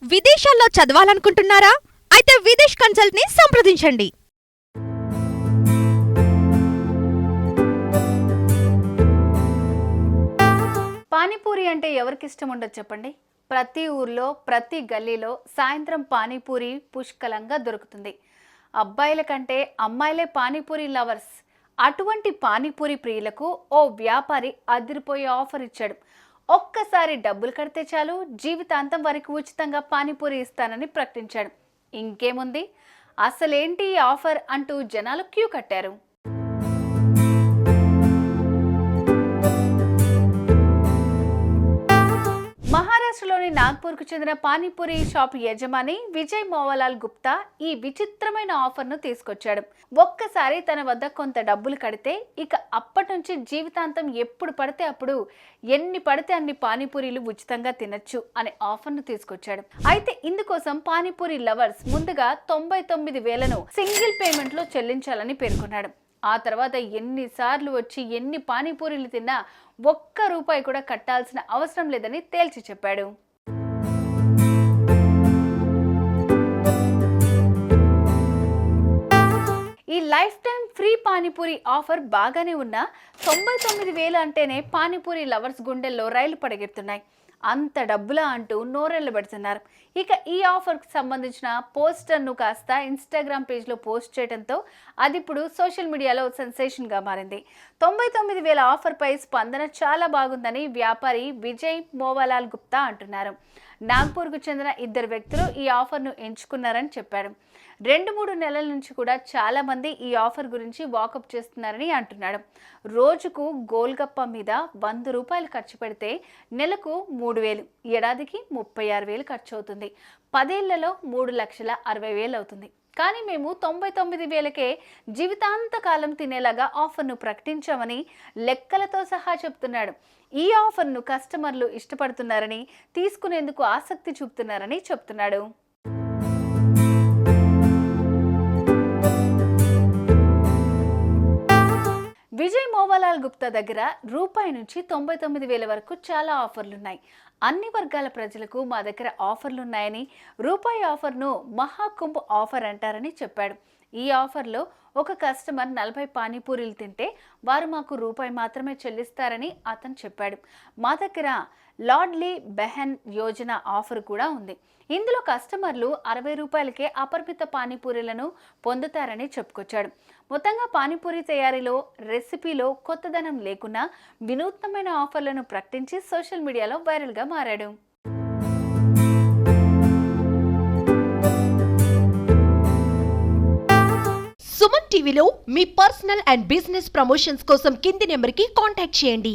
విదేశాల్లో చదవాలనుకుంటున్నారా? అయితే విదేశ్ కన్సల్ట్ ని సంప్రదించండి. పానీపూరి అంటే ఎవరికి ఇష్టం ఉండదు చెప్పండి. ప్రతి ఊర్లో ప్రతి గల్లీలో సాయంత్రం పానీపూరి పుష్కలంగా దొరుకుతుంది. అబ్బాయిల కంటే అమ్మాయిలే పానీపూరి లవర్స్. అటువంటి పానీపూరి ప్రియులకు ఓ వ్యాపారి అదిరిపోయే ఆఫర్ ఇచ్చాడు. ఒక్కసారి డబ్బులు కడితే చాలు జీవితాంతం వరకు ఉచితంగా పానీపూరి ఇస్తానని ప్రకటించాడు. ఇంకేముంది, అసలేంటి ఈ ఆఫర్ అంటూ జనాలు క్యూ కట్టారు. మహారాష్ట్రలోని నాగ్పూర్కు చెందిన పానీపూరి షాప్ యజమాని విజయ్ మోవాలాల్ గుప్తా ఈ విచిత్రమైన ఆఫర్ను తీసుకొచ్చాడు. ఒక్కసారి తన వద్ద కొంత డబ్బులు కడితే ఇక అప్పటి నుంచి జీవితాంతం ఎప్పుడు పడితే అప్పుడు ఎన్ని పడితే అన్ని పానీపూరీలు ఉచితంగా తినొచ్చు అనే ఆఫర్ను తీసుకొచ్చాడు. అయితే ఇందుకోసం పానీపూరి లవర్స్ ముందుగా 99,000ను సింగిల్ పేమెంట్లో చెల్లించాలని పేర్కొన్నాడు. ఆ తర్వాత ఎన్నిసార్లు వచ్చి ఎన్ని పానీపూరీలు తిన్నా ₹1 కూడా కట్టాల్సిన అవసరం లేదని తేల్చి చెప్పాడు. ఈ life time free panipuri offer బాగానే ఉన్నా 99,000 అంటేనే పానీపూరి లవర్స్ గుండెల్లో రైలు పరిగెడుతున్నాయి. అంత డబ్బులా అంటూ నోరెళ్లు పెడుతున్నారు. ఇక ఈ ఆఫర్కి సంబంధించిన పోస్టర్ను కాస్త ఇన్స్టాగ్రామ్ పేజ్లో పోస్ట్ చేయడంతో అది ఇప్పుడు సోషల్ మీడియాలో సెన్సేషన్గా మారింది. 99,000 ఆఫర్పై స్పందన చాలా బాగుందని వ్యాపారి విజయ్ మోవాలాల్ గుప్తా అంటున్నారు. నాగ్పూర్కు చెందిన 2 వ్యక్తులు ఈ ఆఫర్ను ఎంచుకున్నారని చెప్పాడు. 2-3 నెలల నుంచి కూడా చాలా మంది ఈ ఆఫర్ గురించి వాకప్ చేస్తున్నారని అంటున్నాడు. రోజుకు గోల్గప్ప మీద ₹100 ఖర్చు పెడితే నెలకు 3,000, ఏడాదికి 36,000 ఖర్చు అవుతుంది. 10 ఏళ్లలో 3,60,000 అవుతుంది. కానీ మేము 99,000కే జీవితాంతకాలం తినేలాగా ఆఫర్ను ప్రకటించామని లెక్కలతో సహా చెప్తున్నాడు. ఈ ఆఫర్ను కస్టమర్లు ఇష్టపడుతున్నారని, తీసుకునేందుకు ఆసక్తి చూపుతున్నారని చెప్తున్నాడు. విజయ్ మోవాలాల్ గుప్తా దగ్గర ₹1 నుంచి 99,000 వరకు చాలా ఆఫర్లున్నాయి. అన్ని వర్గాల ప్రజలకు మా దగ్గర ఆఫర్లున్నాయని, ₹1 ఆఫర్ను మహాకుంభ్ ఆఫర్ అంటారని చెప్పాడు. ఈ ఆఫర్లో ఒక కస్టమర్ 40 పానీపూరీలు తింటే వారు మాకు ₹1 మాత్రమే చెల్లిస్తారని అతను చెప్పాడు. మా దగ్గర లాడ్లీ బెహన్ యోజన ఆఫర్ కూడా ఉంది. ఇందులో కస్టమర్లు ₹60కే అపరిమిత పానీపూరీలను పొందుతారని చెప్పుకొచ్చాడు. మొత్తంగా పానీపూరి తయారీలో, రెసిపీలో కొత్తదనం లేకున్నా వినూత్నమైన ఆఫర్లను ప్రకటించి సోషల్ మీడియాలో వైరల్గా మారాడు. సుమన్ టీవీలో మీ పర్సనల్ అండ్ బిజినెస్ ప్రమోషన్స్ కోసం కింది నెంబర్కి కాంటాక్ట్ చేయండి.